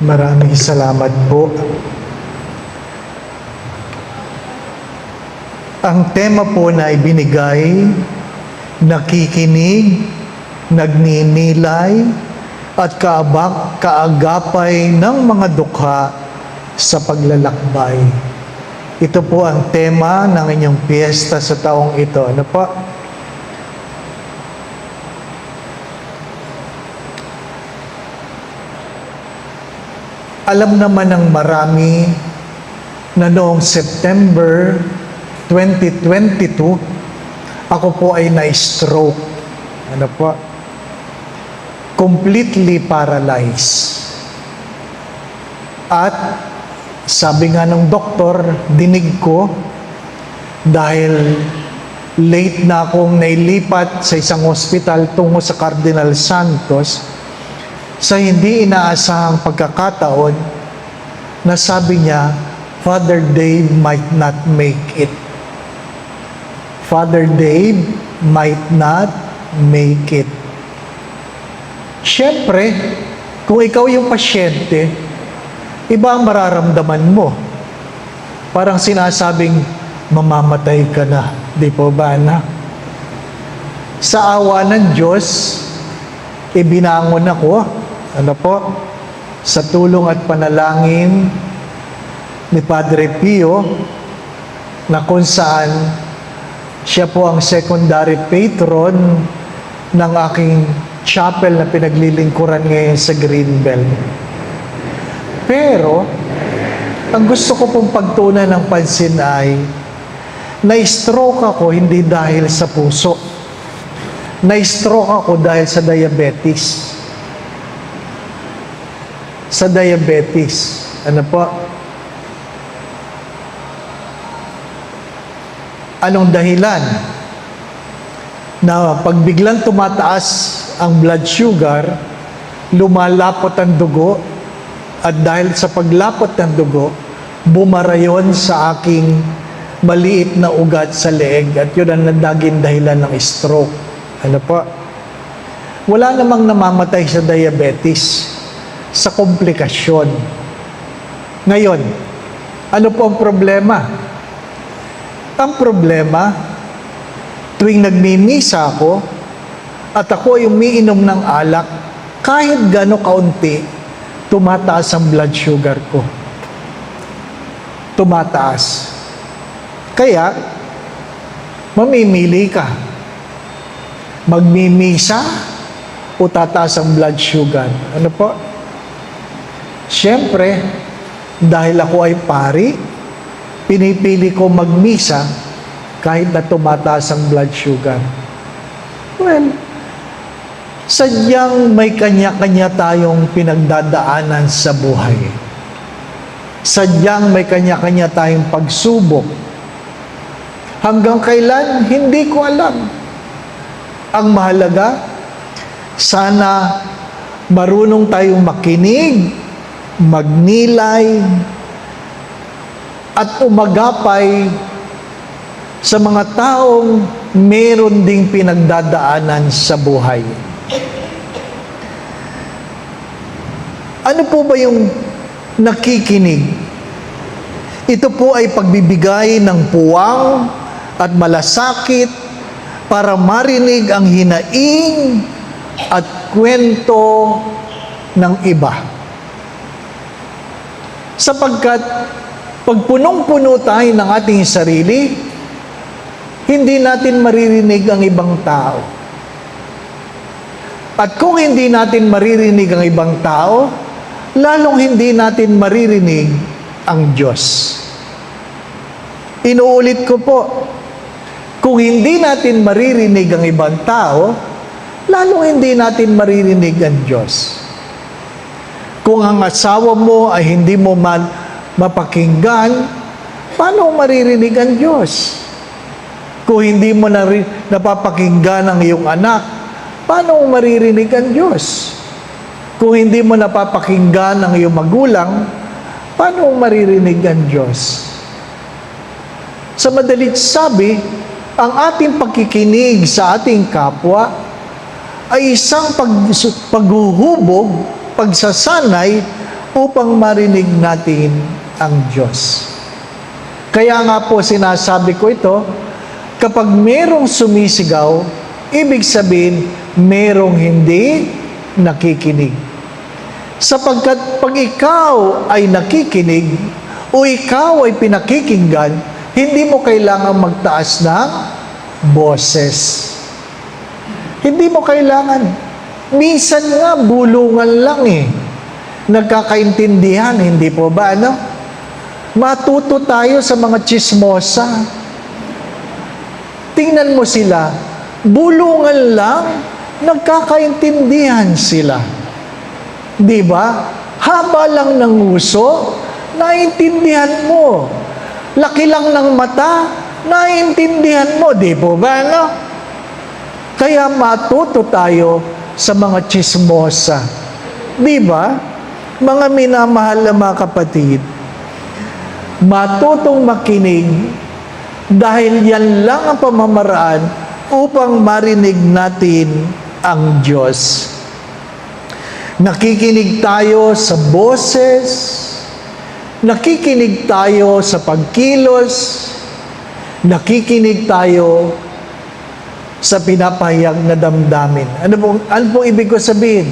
Maraming salamat po. Ang tema po na ibinigay, nakikinig, nagninilay, at kaagapay ng mga dukha sa paglalakbay. Ito po ang tema ng inyong piyesta sa taong ito. Ano po? Alam naman ng marami na noong September 2022, ako po ay na-stroke. Ano po? Completely paralyzed. At sabi nga ng doktor, dinig ko, dahil late na akong nailipat sa isang hospital tungo sa Cardinal Santos, sa hindi inaasahang pagkakataon na sabi niya, Father Dave might not make it. Father Dave might not make it. Siyempre, kung ikaw yung pasyente, iba ang mararamdaman mo. Parang sinasabing, mamamatay ka na. Di po ba, anak? Sa awa ng Diyos, ibinangon ako. Ano po? Sa tulong at panalangin ni Padre Pio, na kung saan siya po ang secondary patron ng aking chapel na pinaglilingkuran ngayon sa Greenbelt. Pero, ang gusto ko pong pagtunan ng pansin ay, na-stroke ako hindi dahil sa puso. Na-stroke ako dahil sa diabetes. Sa diabetes. Ano po? Anong dahilan? Na pag biglang tumataas ang blood sugar, lumalapot ang dugo, at dahil sa paglapot ng dugo, bumara yun sa aking maliit na ugat sa leeg, at yun ang naging dahilan ng stroke. Ano po? Wala namang namamatay sa diabetes, sa komplikasyon. Ngayon, ano po ang problema? Ang problema, tuwing nagmimisa ako, at ako ay umiinom ng alak, kahit gano'ng kaunti, tumataas ang blood sugar ko. Tumataas. Kaya, mamimili ka. Magmimisa o tataas ang blood sugar. Ano po? Siyempre, dahil ako ay pari, pinipili ko magmisa kahit na tumataas ang blood sugar. Well, sadyang may kanya-kanya tayong pinagdadaanan sa buhay. Sadyang may kanya-kanya tayong pagsubok. Hanggang kailan, hindi ko alam. Ang mahalaga, sana marunong tayong makinig, magnilay, at umagapay sa mga taong meron ding pinagdadaanan sa buhay. Ano po ba yung nakikinig? Ito po ay pagbibigay ng puwang at malasakit para marinig ang hinaing at kwento ng iba. Sapagkat pag punong-puno tayo ng ating sarili, hindi natin maririnig ang ibang tao. At kung hindi natin maririnig ang ibang tao, lalong hindi natin maririnig ang Diyos. Inuulit ko po, kung hindi natin maririnig ang ibang tao, lalong hindi natin maririnig ang Diyos. Kung ang asawa mo ay hindi mo mapakinggan, paano maririnig ang Diyos? Kung hindi mo napapakinggan ang iyong anak, paano maririnig ang Diyos? Kung hindi mo napapakinggan ang iyong magulang, paano maririnig ang Diyos? Sa madalit sabi, ang ating pagkikinig sa ating kapwa ay isang paghuhubog, pagsasanay upang marinig natin ang Diyos. Kaya nga po sinasabi ko ito, kapag merong sumisigaw, ibig sabihin, merong hindi nakikinig. Sapagkat pag ikaw ay nakikinig o ikaw ay pinakikinggan, hindi mo kailangan magtaas ng boses. Hindi mo kailangan. Minsan nga, bulungan lang eh. Nagkakaintindihan, hindi po ba, ano? Matuto tayo sa mga tsismosa. Tingnan mo sila, bulungan lang, nagkakaintindihan sila. Di ba? Haba lang ng uso, naiintindihan mo. Laki lang ng mata, naiintindihan mo. Di po ba, no? Kaya matuto tayo sa mga tsismosa. Di ba? Mga minamahal na mga kapatid, matutong makinig dahil yan lang ang pamamaraan upang marinig natin ang Diyos. Nakikinig tayo sa boses, nakikinig tayo sa pagkilos, nakikinig tayo sa pinapahayag na damdamin. Ano pong ibig ko sabihin?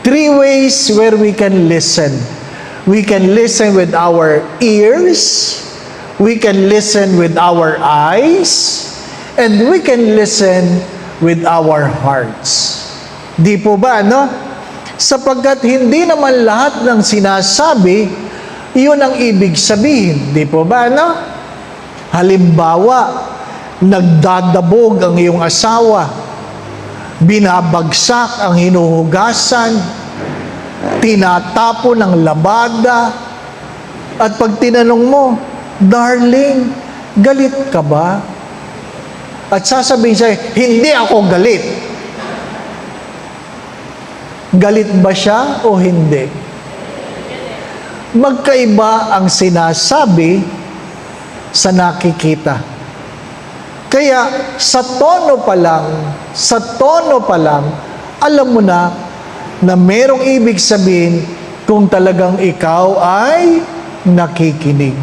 3 ways where we can listen. We can listen with our ears, we can listen with our eyes, and we can listen with our hearts. Di po ba, no? Sapagkat hindi naman lahat ng sinasabi, iyon ang ibig sabihin. Di po ba, no? Halimbawa, nagdadabog ang iyong asawa, binabagsak ang hinuhugasan, tinatapon ang labada, at pag tinanong mo, darling, galit ka ba? At sasabihin sa'yo, hindi ako galit. Galit ba siya o hindi? Magkaiba ang sinasabi sa nakikita. Kaya sa tono pa lang, alam mo na merong ibig sabihin kung talagang ikaw ay nakikinig.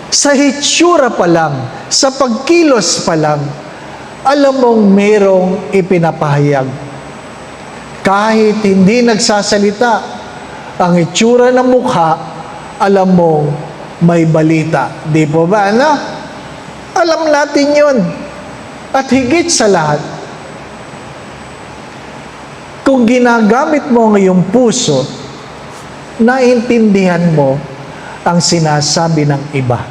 Sa hitsura pa lang, sa pagkilos pa lang, alam mong merong ipinapahayag. Kahit hindi nagsasalita, ang hitsura ng mukha, alam mong may balita. Di po ba, ano? Alam natin yun. At higit sa lahat, kung ginagamit mo ang iyong puso, naintindihan mo ang sinasabi ng iba.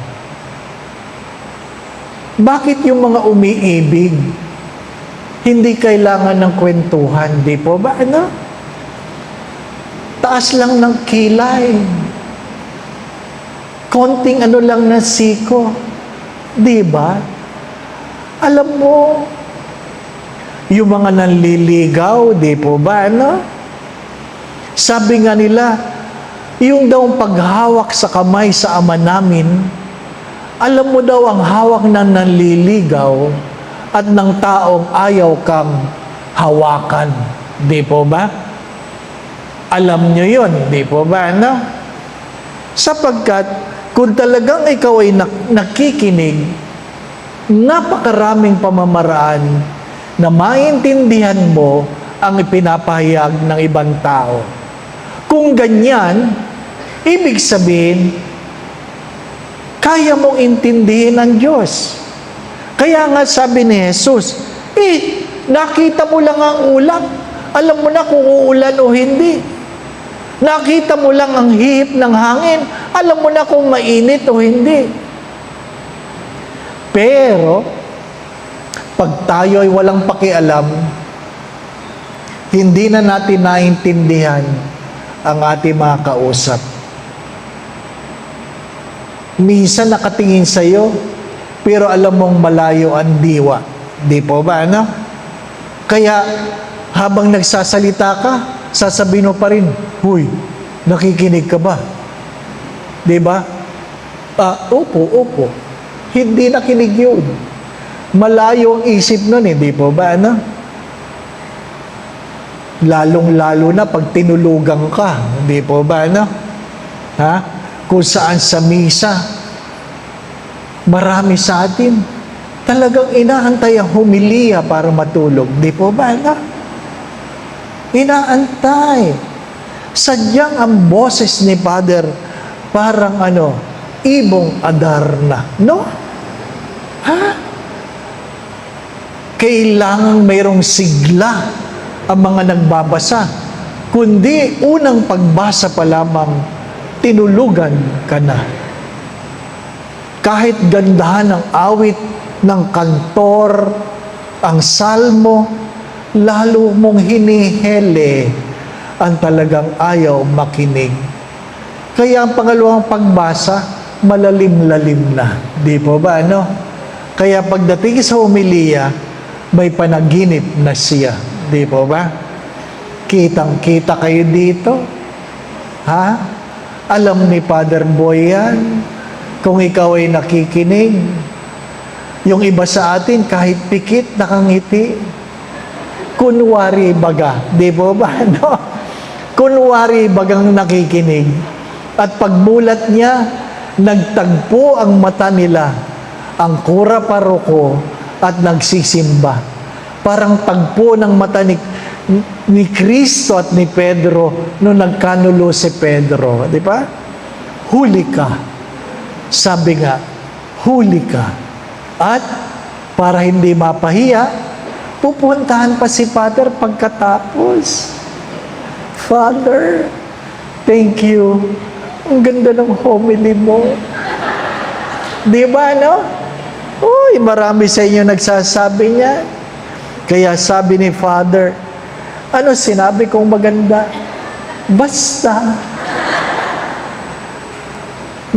Bakit yung mga umiibig, hindi kailangan ng kwentuhan, di po ba? Ano? Taas lang ng kilay. Konting ano lang na siko. Di ba? Alam mo, yung mga nanliligaw, di po ba, ano? Sabi nga nila, yung daw paghawak sa kamay sa ama namin, alam mo daw ang hawak ng nanliligaw at ng taong ayaw kang hawakan. Di po ba? Alam nyo yun, di po ba, ano? Sapagkat, kung talagang ikaw ay nakikinig, napakaraming pamamaraan na maintindihan mo ang ipinapahayag ng ibang tao. Kung ganyan, ibig sabihin, kaya mong intindihin ang Diyos. Kaya nga sabi ni Jesus, nakita mo lang ang ulap, alam mo na kung uulan o hindi. Nakita mo lang ang hihip ng hangin, alam mo na kung mainit o hindi. Pero, pag tayo ay walang pakialam, hindi na natin naintindihan ang ating mga kausap. Minsan nakatingin sa iyo, pero alam mong malayo ang diwa. Di po ba, ano? Kaya, habang nagsasalita ka, sasabihin mo pa rin, huy, nakikinig ka ba? Di ba? Opo. Hindi nakinig yun. Malayo ang isip nun, di po ba, ano? Lalong-lalo na pag tinulugan ka. Hindi po ba, no? Ha? Kung saan sa misa, marami sa atin, talagang inaantay ang humiliya para matulog. Di po ba, no? Inaantay. Sadyang ang boses ni Father, parang ibong Adarna. No? Ha? Kailangang mayroong sigla ang mga nagbabasa. Kundi unang pagbasa pa lamang, tinulugan ka na. Kahit gandahan ng awit ng kantor, ang salmo, lalo mong hinihele ang talagang ayaw makinig. Kaya ang pangalawang pagbasa, malalim-lalim na. Di po ba, Kaya pagdating sa homilya, may panaginip na siya. Di po ba? Kitang-kita kayo dito. Ha? Alam ni Father Boy yan. Kung ikaw ay nakikinig. Yung iba sa atin, kahit pikit, nakangiti. Kunwari baga. Di po ba? Kunwari bagang nakikinig. At pagmulat niya, nagtagpo ang mata nila, ang kura paroko, at nagsisimba. Parang tagpo ng mata ni Kristo at ni Pedro nung nagkanulo si Pedro. Di ba? Huli ka. Sabi nga, huli ka. At para hindi mapahiya, pupuntahan pa si Father pagkatapos. Father, thank you. Ang ganda ng homily mo. Di ba, Uy, marami sa inyo nagsasabi niya. Kaya sabi ni Father, ano sinabi kong maganda? Basta.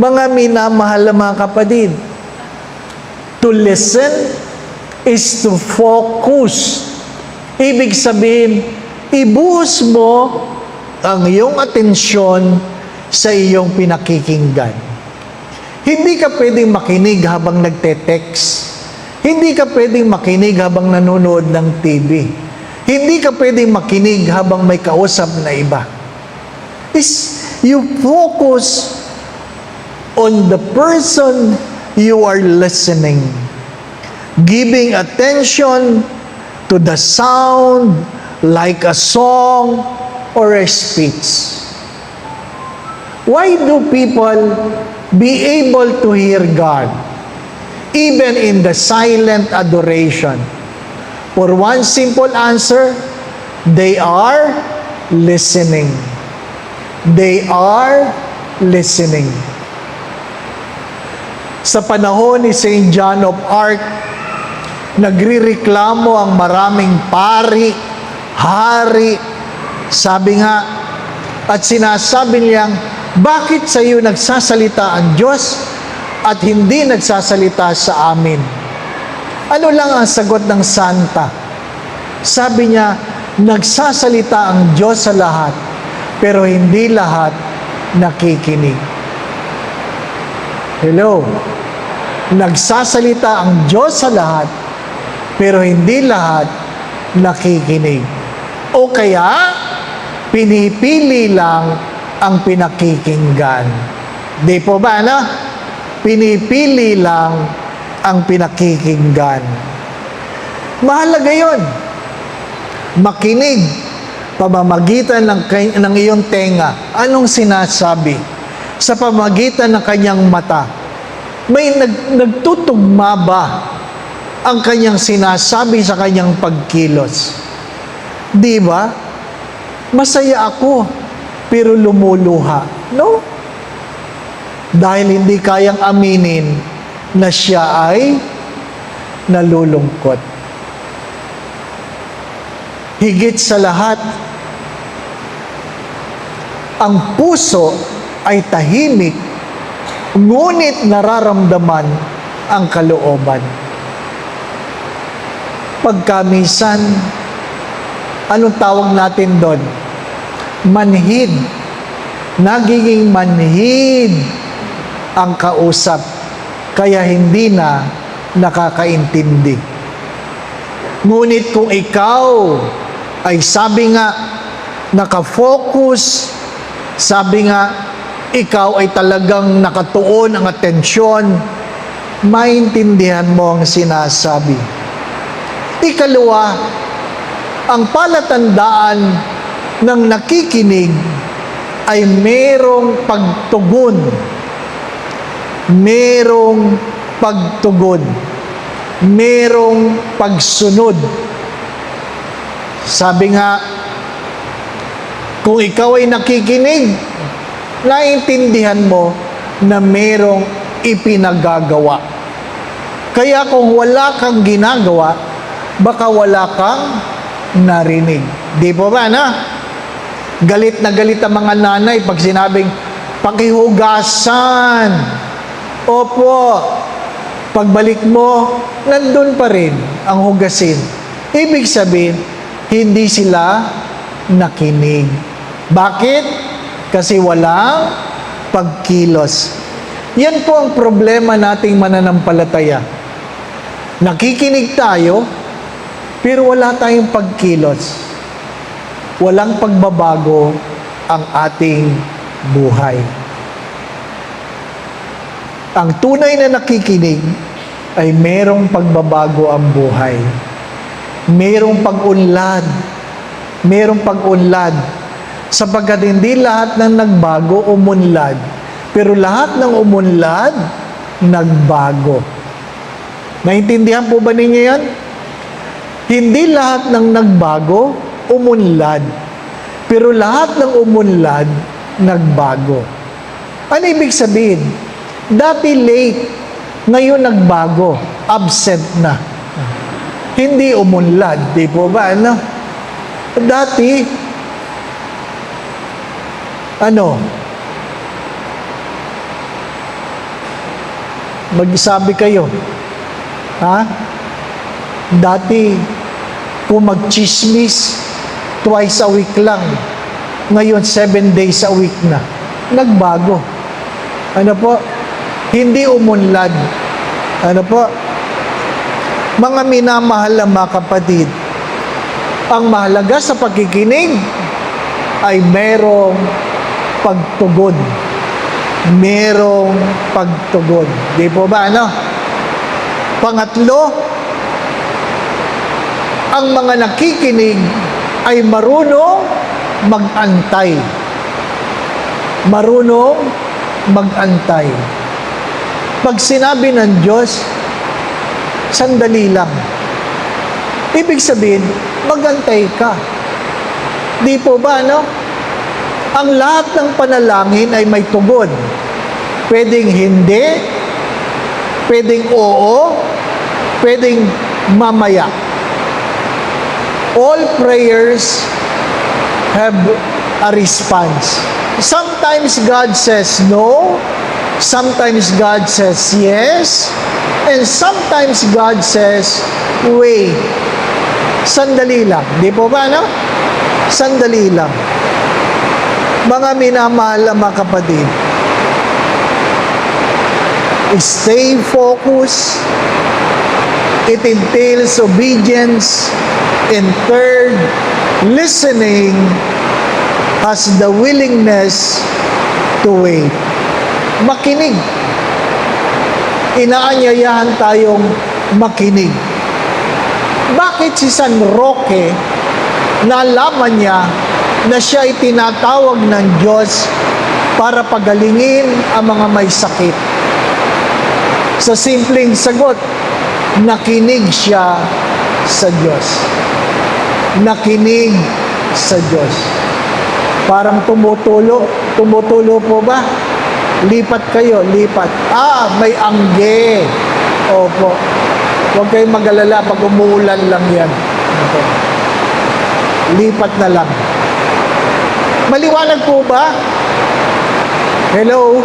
Mga minamahal na mga kapatid, to listen is to focus. Ibig sabihin, ibuhos mo ang iyong atensyon sa iyong pinakikinggan. Hindi ka pwedeng makinig habang nagte-text. Hindi ka pwedeng makinig habang nanonood ng TV. Hindi ka pwedeng makinig habang may kausap na iba. You focus on the person you are listening. Giving attention to the sound like a song or a speech. Why do people be able to hear God, even in the silent adoration? For one simple answer, they are listening. They are listening. Sa panahon ni St. John of Arc, nagrireklamo ang maraming pari, hari, sabi nga, at sinasabi niyang, bakit sa iyo nagsasalita ang Diyos at hindi nagsasalita sa amin? Ano lang ang sagot ng Santa? Sabi niya, nagsasalita ang Diyos sa lahat, pero hindi lahat nakikinig. Hello? Nagsasalita ang Diyos sa lahat, pero hindi lahat nakikinig. O kaya, pinipili lang ang pinakikinggan. Di po ba, Pinipili lang ang pinakikinggan. Mahalaga yun. Makinig pamamagitan ng iyong tenga. Anong sinasabi? Sa pamamagitan ng kanyang mata. May nagtutugma ba ang kanyang sinasabi sa kanyang pagkilos? Di ba? Masaya ako, pero lumuluha. No? Dahil hindi kayang aminin na siya ay nalulungkot. Higit sa lahat, ang puso ay tahimik, ngunit nararamdaman ang kalooban. Pagkamisan, anong tawag natin doon? Manhid. Nagiging manhid ang kausap, kaya hindi na nakakaintindi. Ngunit kung ikaw ay sabi nga, nakafocus, sabi nga, ikaw ay talagang nakatuon ang atensyon, maintindihan mo ang sinasabi. Ikalawa, ang palatandaan ng nakikinig ay merong pagtugon. Merong pagtugon. Merong pagsunod. Sabi nga, kung ikaw ay nakikinig, naiintindihan mo na merong ipinagagawa. Kaya kung wala kang ginagawa, baka wala kang narinig. Di po ba, na? Galit na galit ang mga nanay pag sinabing, pakihugasan. Opo. Pagbalik mo, nandun pa rin ang hugasin. Ibig sabihin, hindi sila nakinig. Bakit? Kasi walang pagkilos. Yan po ang problema nating mananampalataya. Nakikinig tayo, pero wala tayong pagkilos. Walang pagbabago ang ating buhay. Ang tunay na nakikinig ay merong pagbabago ang buhay. Merong pag-unlad. Merong pag-unlad. Sapagkat hindi lahat ng nagbago umunlad. Pero lahat ng umunlad, nagbago. Naintindihan po ba ninyo yan? Hindi lahat ng nagbago, umunlad. Pero lahat ng umunlad, nagbago. Ano ibig sabihin? Dati late, ngayon nagbago, absent na. Hindi umunlad, di po ba? Ano? Dati, magsabi kayo, ha? Dati, kung mag-chismis, twice a week lang. Ngayon, 7 days a week na. Nagbago. Ano po? Hindi umunlad. Ano po? Mga minamahal na mga kapatid, ang mahalaga sa pagkikinig ay merong pagtugon. Merong pagtugon. Di po ba, ano? Pangatlo, ang mga nakikinig ay marunong mag-antay. Marunong mag-antay. Pag sinabi ng Diyos, sandali lang. Ibig sabihin, mag-antay ka. Di po ba, no? Ang lahat ng panalangin ay may tugon. Pwedeng hindi, pwedeng oo, pwedeng mamaya. All prayers have a response. Sometimes God says no, sometimes God says yes, and sometimes God says wait. Sandali lang. Di po ba, no? Sandali lang. Mga minamahal na mga kapatid, stay focused. It entails obedience. And third, listening has the willingness to wait. Makinig. Inaanyayahan tayong makinig. Bakit si San Roque, nalaman niya na siya ay tinatawag ng Diyos para pagalingin ang mga may sakit? Sa simpleng sagot, nakinig siya sa Diyos. Nakinig sa Diyos. Parang tumutulo. Tumutulo po ba? Lipat kayo, lipat. May angge. Opo. Huwag kayong mag-alala pag umuulan lang yan. Opo. Lipat na lang. Maliwanag po ba? Hello?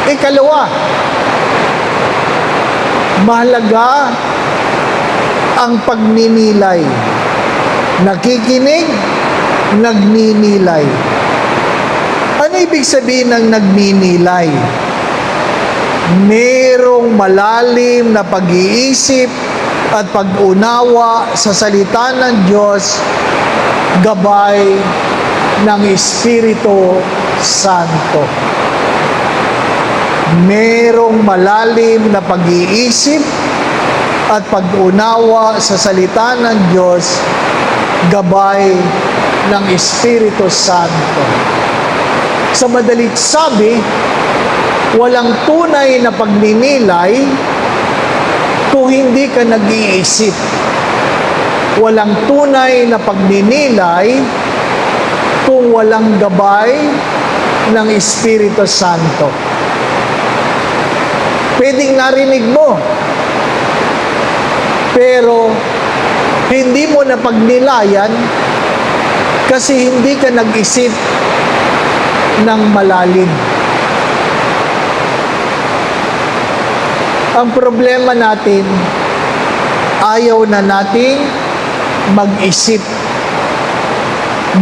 Ikalawa, mahalaga ang pagninilay. Nakikinig, nagninilay. Ano ibig sabihin ng nagninilay? Merong malalim na pag-iisip at pag-unawa sa salita ng Diyos, gabay ng Espiritu Santo. Merong malalim na pag-iisip at pag-unawa sa salita ng Diyos, gabay ng Espiritu Santo. Sa madalit sabi, walang tunay na pagninilay kung hindi ka nag-iisip. Walang tunay na pagninilay kung walang gabay ng Espiritu Santo. Pwedeng narinig mo, pero hindi mo na pagnilayan kasi hindi ka nag-isip ng malalim. Ang problema natin, ayaw na nating mag-isip.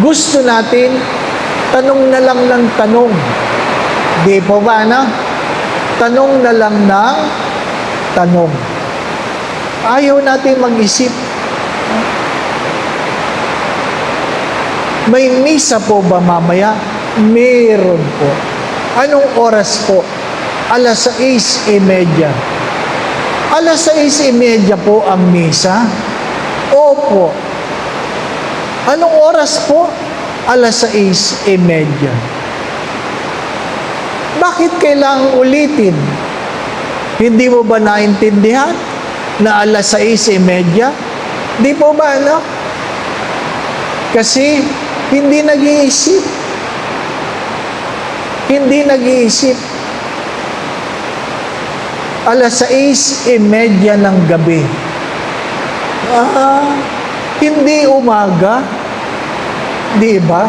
Gusto natin, tanong na lang ng tanong. Di po ba, na? Tanong na lang ng tanong. Ayaw nating mag-isip. May misa po ba mamaya? Meron po. Anong oras po? 6:30. 6:30 po ang misa? Opo. Anong oras po? 6:30. Bakit kailangang ulitin? Hindi mo ba naintindihan na 6:30? Di po ba, ano? Kasi hindi nag-iisip. Hindi nag-iisip. 6:30 ng gabi. Hindi umaga. Di ba?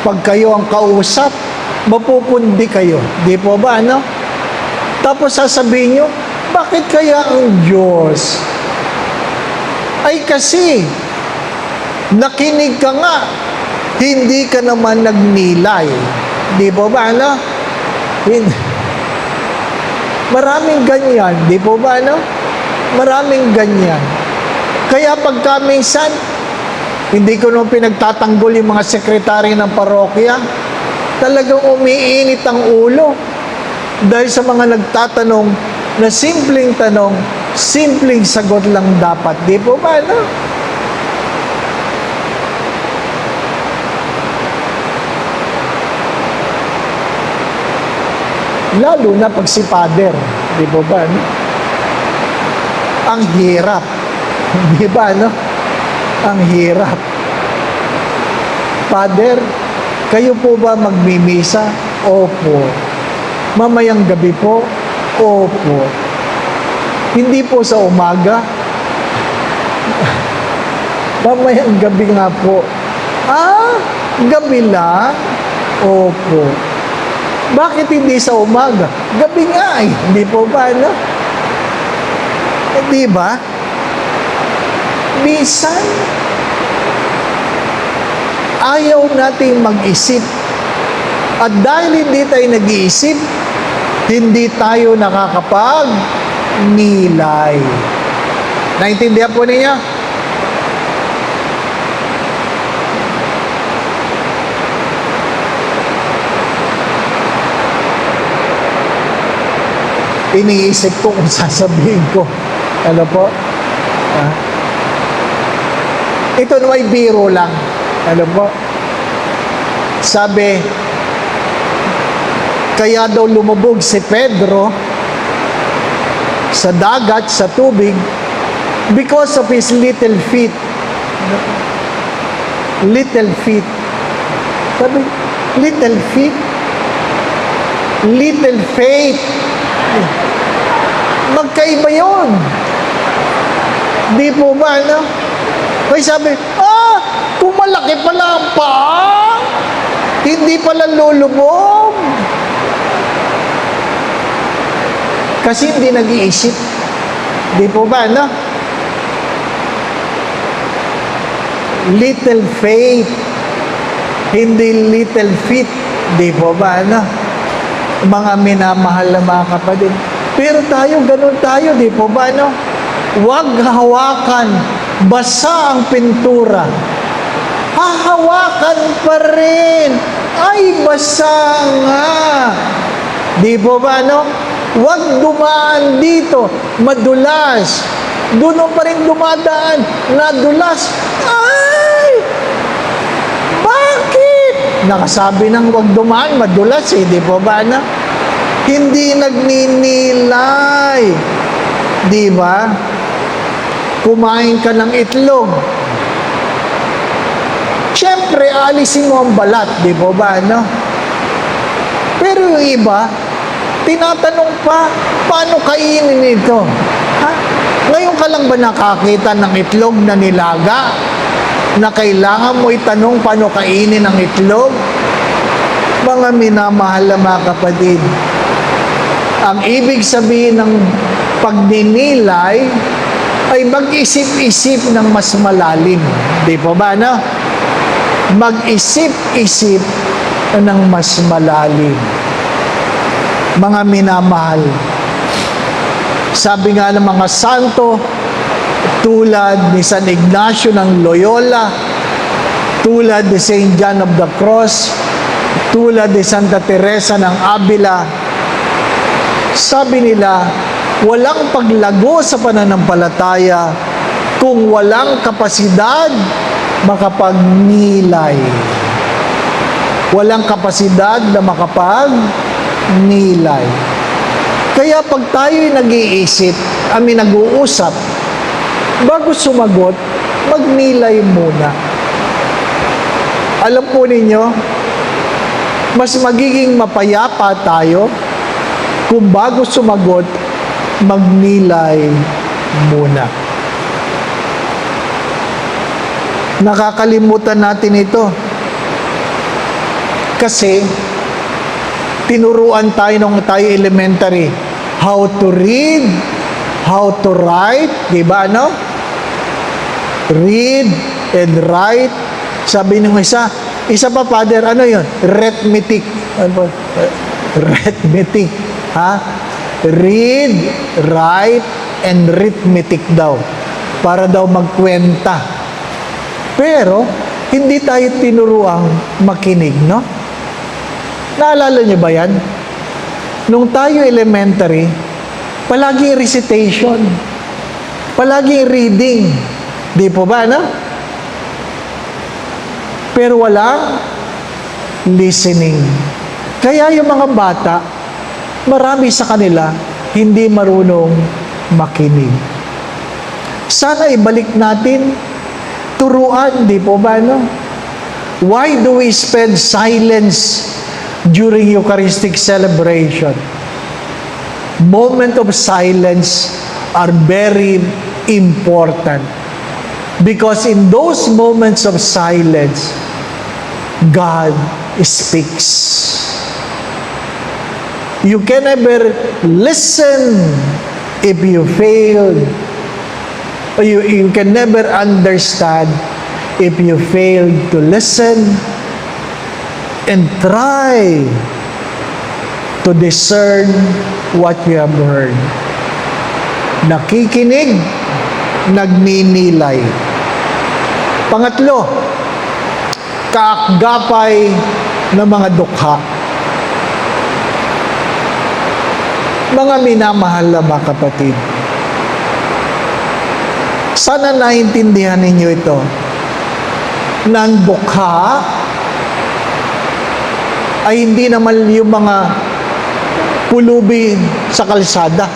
Pag kayo ang kausap, mapupundi kayo. Di po ba, ano? Tapos sasabihin nyo, bakit kaya ang Diyos? Ay kasi, nakinig ka nga, hindi ka naman nagnilay. Di po ba, ano? Maraming ganyan, di po ba, no? Maraming ganyan. Kaya pagka minsan, hindi ko nung pinagtatanggol yung mga sekretary ng parokya, talagang umiinit ang ulo. Dahil sa mga nagtatanong na simpleng tanong, simpleng sagot lang dapat. Di po ba, no? Lalo na pag si Father, di ba ba, no? Ang hirap. Di ba, no? Ang hirap. Father, kayo po ba magmimisa? Opo. Mamayang gabi po? Opo. Hindi po sa umaga? Mamayang gabi nga po. Gabi lang? Opo. Bakit hindi sa umaga? Gabi nga eh. Hindi po ba, no? Di ba? Minsan, ayaw nating mag-isip. At dahil hindi tayo nag-iisip, hindi tayo nakakapag-nilay. Naintindihan po ninyo? Iniisip ko kung sasabihin ko. Ano po? Ito na ay biro lang. Ano po? Sabi, kaya daw lumubog si Pedro sa dagat, sa tubig, because of his little feet. Little feet. Sabi, little feet? Little faith. Magkaiba yun. Di po ba, no? May sabi, kung malaki pala ang paa, hindi pala lulubog. Kasi hindi nag-iisip. Di po ba, no? Little faith, hindi little feet. Di po ba, no? Mga minamahal na mga kapatid. Pero tayo, ganun tayo, di po ba, no? Huwag hawakan, basa ang pintura. Hahawakan pa rin. Ay, basa nga. Di po ba, no? Huwag dumaan dito, madulas. Doon pa rin dumadaan, nadulas. Ay! Bakit? Nakasabi ng huwag dumaan, madulas eh, di po ba, no? Hindi nagninilay. Di ba? Kumain ka ng itlog. Siyempre, alisin mo ang balat, di po ba, no? Pero yung iba, tinatanong pa, paano kainin ito? Ha? Ngayon ka lang ba nakakita ng itlog na nilaga? Na kailangan mo itanong paano kainin ang itlog? Mga minamahal na mga kapatid, ang ibig sabihin ng pagninilay ay mag-isip-isip ng mas malalim. Di po ba, no? Mag-isip-isip ng mas malalim. Mga minamahal, sabi nga ng mga santo, tulad ni San Ignacio ng Loyola, tulad ni Saint John of the Cross, tulad ni Santa Teresa ng Avila, sabi nila, walang paglago sa pananampalataya kung walang kapasidad makapagnilay. Walang kapasidad na makapagnilay. Kaya pag tayo'y nag-iisip, nag-uusap, bago sumagot, magnilay muna. Alam po ninyo, mas magiging mapayapa tayo kung bago sumagot, magnilay muna. Nakakalimutan natin ito. Kasi, tinuruan tayo nung tayo elementary, how to read, how to write, di ba, no? Read and write. Sabi nung isa pa, Father, ano yun? Arithmetic. Arithmetic. Ha? Read, write, and arithmetic daw. Para daw magkwenta. Pero, hindi tayo tinuruang makinig, no? Naalala niyo ba yan? Nung tayo elementary, palaging recitation. Palaging reading. Di po ba, no? Pero walang listening. Kaya yung mga bata, marami sa kanila, hindi marunong makinig. Sana ibalik natin, turuan, di po ba, no? Why do we spend silence during Eucharistic celebration? Moment of silence are very important. Because in those moments of silence, God speaks. You can never listen if you fail. You can never understand if you fail to listen and try to discern what you have heard. Nakikinig, nagninilay. Pangatlo, kaakgapay ng mga dukha. Mga minamahal na mga kapatid, sana naintindihan ninyo ito, na ang dukha ay hindi naman yung mga pulubi sa kalsada.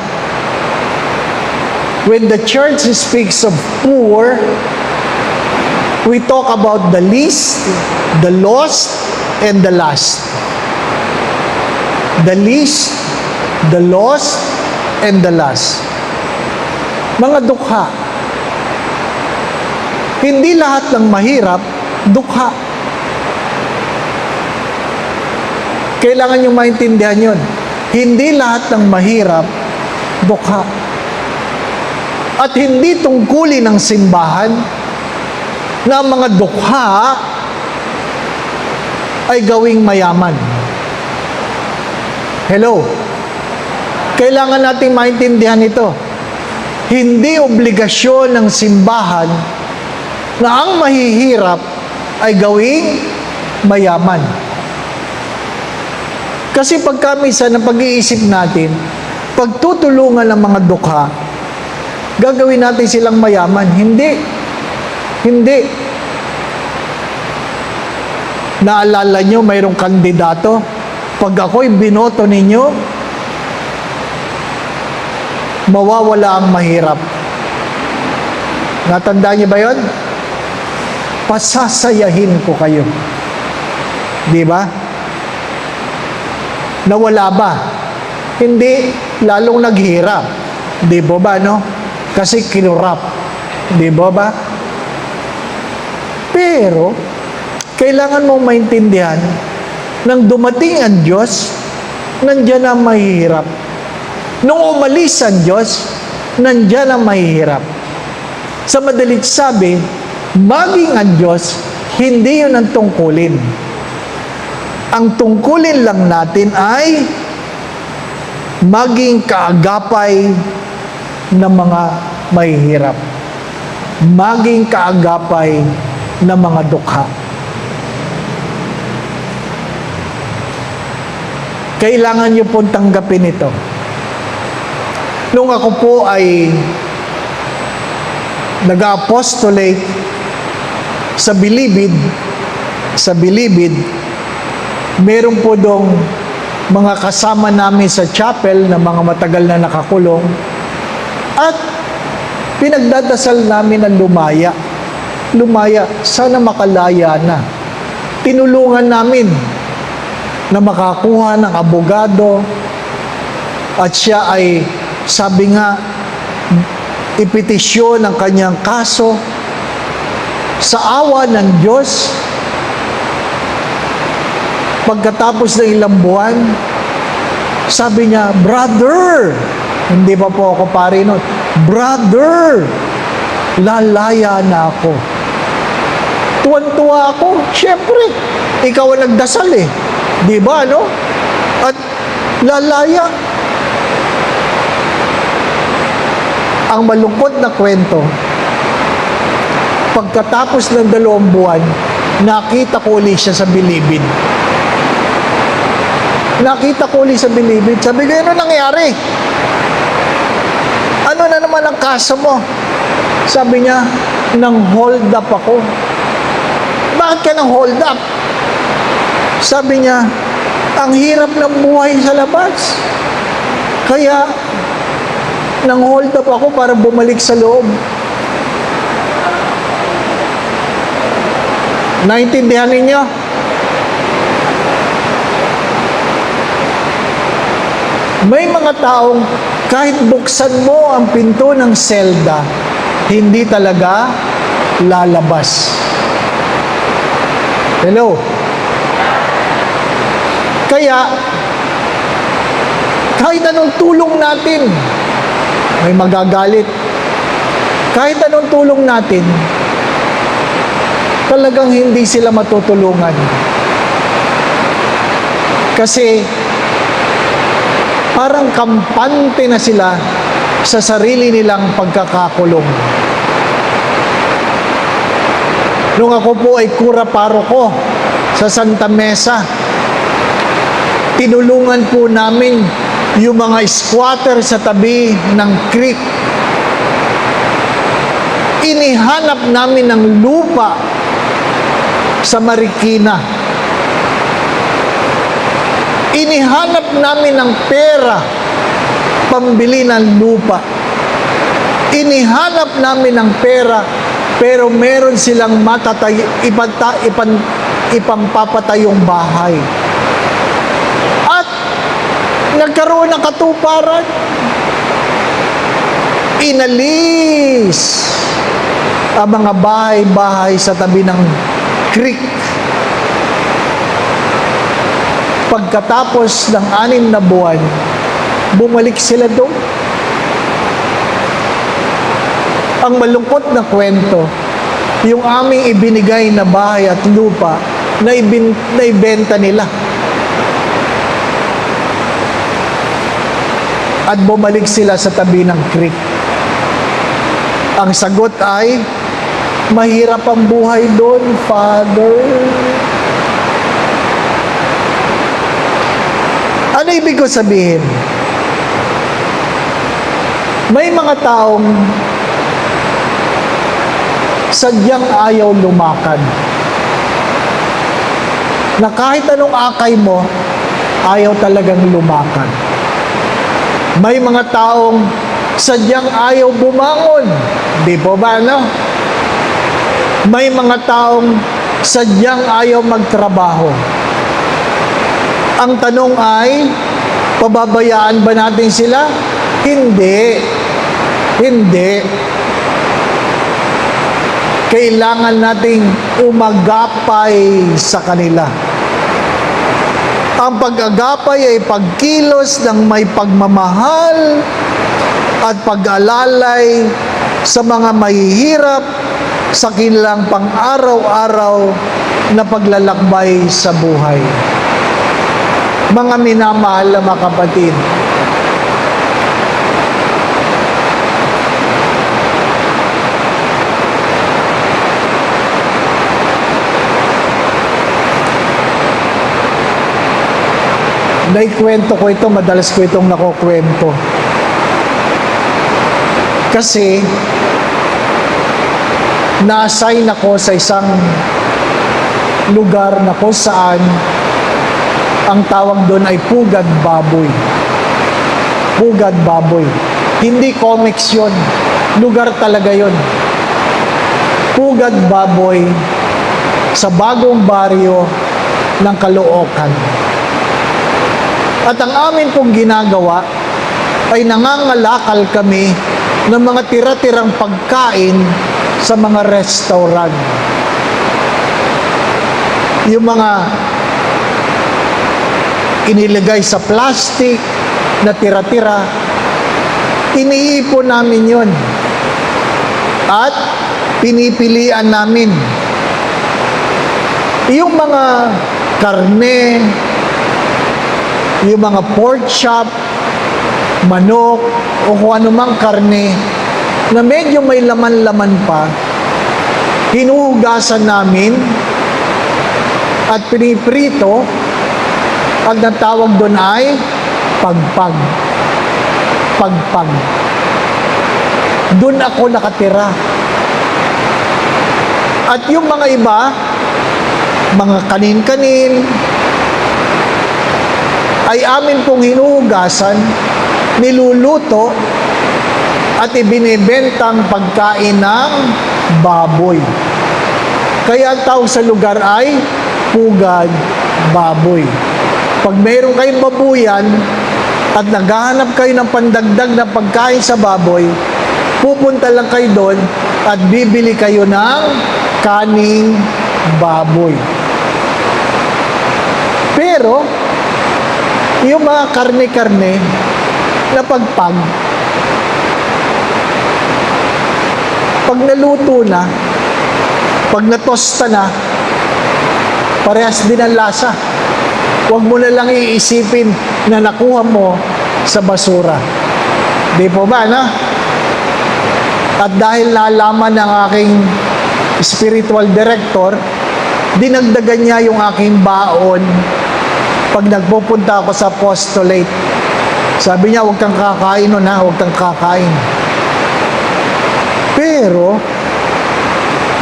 When the church speaks of poor, we talk about the least, the lost, and the last. The least, the lost, and the last. Mga dukha. Hindi lahat ng mahirap, dukha. Kailangan nyo maintindihan yun. Hindi lahat ng mahirap, dukha. At hindi tungkulin ng simbahan na mga dukha ay gawing mayaman. Hello? Kailangan nating maintindihan ito. Hindi obligasyon ng simbahan na ang mahihirap ay gawing mayaman. Kasi pagka minsan ang pag-iisip natin, pagtutulungan ng mga dukha, gagawin natin silang mayaman. Hindi. Hindi. Naalala nyo, mayroong kandidato, pag ako'y binoto ninyo, mawawala ang mahirap. Natandaan niyo ba yun? Pasasayahin ko kayo. Di ba? Nawala ba? Hindi, lalong naghirap. Di ba, no? Kasi kinurap. Di ba? Pero, kailangan mong maintindihan, nang dumating ang Diyos, nandyan ang mahihirap. Nung umalis ang Diyos, nandyan ang mahihirap. Sa madalit sabi, maging ang Diyos, hindi yun ang tungkulin. Ang tungkulin lang natin ay maging kaagapay ng mga mahihirap. Maging kaagapay ng mga dukha. Kailangan niyo pong tanggapin ito. Nung ako po ay nag-apostolate sa Bilibid, meron po dong mga kasama namin sa chapel na mga matagal na nakakulong at pinagdadasal namin na lumaya. Lumaya, sana makalaya na. Tinulungan namin na makakuha ng abogado at siya ay, sabi nga, ipetisyon ang kanyang kaso. Sa awa ng Diyos, pagkatapos ng ilang buwan, sabi niya, brother, hindi pa po ako pare nun, brother, lalaya na ako. Tuwan-tuwa ako. Siyempre, ikaw ang nagdasal eh. Di ba, no? At lalaya. Ang malungkot na kwento, pagkatapos ng 2 buwan, nakita ko ulit siya sa Bilibid. Nakita ko ulit sa Bilibid. Sabi ko, ano nangyari? Ano na naman ang kaso mo? Sabi niya, nang hold up ako. Bakit ka nang hold up? Sabi niya, ang hirap ng buhay sa labas. Kaya, nang hold up ako para bumalik sa loob. Naintindihan ninyo? May mga taong kahit buksan mo ang pinto ng selda, hindi talaga lalabas. Hello? Kaya, kahit anong tulong natin, may magagalit. Kahit anong tulong natin, talagang hindi sila matutulungan. Kasi, parang kampante na sila sa sarili nilang pagkakakulong. Nung ako po ay kura paroko sa Santa Mesa, tinulungan po namin yung mga squatter sa tabi ng creek. Inihanap namin ng lupa sa Marikina. Inihanap namin ng pera pambili ng lupa. Inihanap namin ng pera pero meron silang ipampapatayong bahay. At nagkaroon ng katuparan. Inalis ang mga bahay-bahay sa tabi ng creek. Pagkatapos ng 6 na buwan, bumalik sila doon. Ang malungkot na kwento, yung aming ibinigay na bahay at lupa na ibenta nila. At bumalik sila sa tabi ng creek. Ang sagot ay, mahirap ang buhay doon, Father. Ano ibig ko sabihin? May mga taong sadyang ayaw lumakad. Na kahit anong akay mo, ayaw talagang lumakad. May mga taong sadyang ayaw bumangon. Di po ba, no? May mga taong sadyang ayaw magtrabaho. Ang tanong ay, pababayaan ba natin sila? Hindi. Hindi. Kailangan nating umagapay sa kanila. Ang pag-agapay ay pagkilos ng may pagmamahal at pag-alalay sa mga mahihirap sa kanilang pang-araw-araw na paglalakbay sa buhay. Mga minamahal na mga kapatid, naikwento ko ito, madalas ko itong nakukwento. Kasi, na-assign ako sa isang lugar na kung saan ang tawag doon ay pugad baboy. Pugad baboy. Hindi comics yun. Lugar talaga yun. Pugad baboy sa bagong baryo ng Caloocan. At ang amin pong ginagawa ay nangangalakal kami ng mga tira-tirang pagkain sa mga restaurant. Yung mga inilagay sa plastic na tira-tira, iniipon namin yun. At pinipilian namin. Yung mga karne, yung mga pork chop, manok, o kung anumang karne na medyo may laman-laman pa, hinuhugasan namin at piniprito. Ang natawag doon ay pagpag. Pagpag. Doon ako nakatira. At yung mga iba, mga kanin-kanin, ay amin pong hinuhugasan, niluluto, at ibinibentang pagkain ng baboy. Kaya ang tawag sa lugar ay pugad baboy. Pag mayroon kayong babuyan at naghahanap kayo ng pandagdag na pagkain sa baboy, pupunta lang kayo doon at bibili kayo ng kaning baboy. Pero, yung mga karne-karne na pagpag, pag naluto na, pag natosta na, parehas din ang lasa. Huwag mo na lang iisipin na nakuha mo sa basura. Di po ba, no? At dahil nalaman ng aking spiritual director, dinagdagan niya yung aking baon pag nagpupunta ako sa apostolate. Sabi niya, huwag kang kakain nun ha, huwag kang kakain. Pero,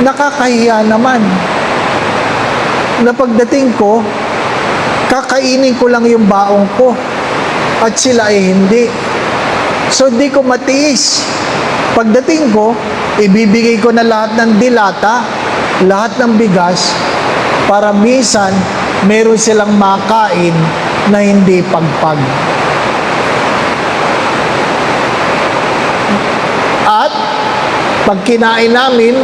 nakakahiya naman na pagdating ko, kakainin ko lang yung baong ko at sila ay hindi. So, di ko matiis. Pagdating ko, ibibigay ko na lahat ng dilata, lahat ng bigas, para minsan, meron silang makain na hindi pagpag. At, pag kinain namin,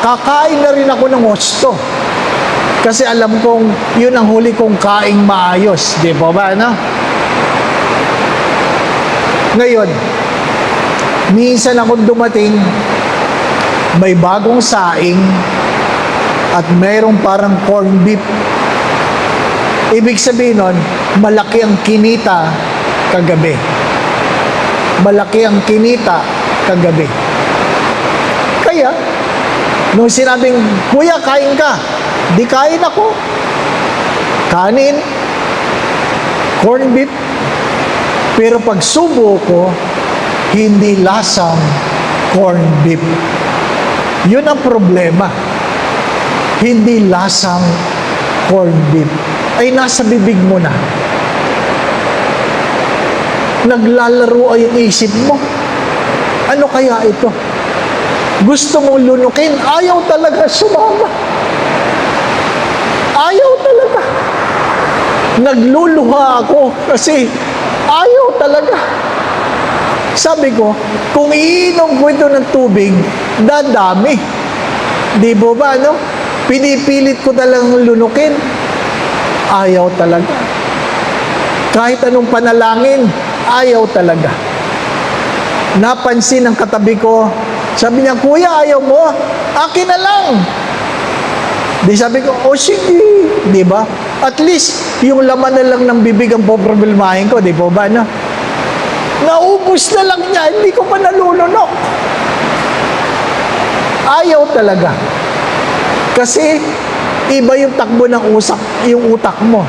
kakain na rin ako ng husto. Kasi alam kong yun ang huli kong kaing maayos. Di ba ba, no? Ngayon, minsan akong dumating, may bagong saing at mayroong parang corned beef. Ibig sabihin nun, malaki ang kinita kagabi. Malaki ang kinita kagabi. Kaya, nung sinabing, Kuya, kain ka, di kain ako. Kanin, corned beef, pero pag subo ko, hindi lasang corned beef. Yun ang problema. Hindi lasang corned beef. Ay nasa bibig mo na. Naglalaro ay ang isip mo. Ano kaya ito? Gusto mong lunukin, ayaw talaga sumama. Ayaw talaga. Nagluluha ako kasi ayaw talaga. Sabi ko, kung iinom ko ito ng tubig, dadami. Di ba, no? Pinipilit ko talagang lunukin. Ayaw talaga. Kahit anong panalangin, ayaw talaga. Napansin ng katabi ko, sabi niya, Kuya, ayaw mo? Akin na lang. Di sabi ko, sige. Di ba? At least, yung laman na lang ng bibig ang poproblemahin ko. Di ba, no? Naubos na lang niya, hindi ko pa nalulunok. Ayaw talaga. Kasi, iba yung takbo ng yung utak mo.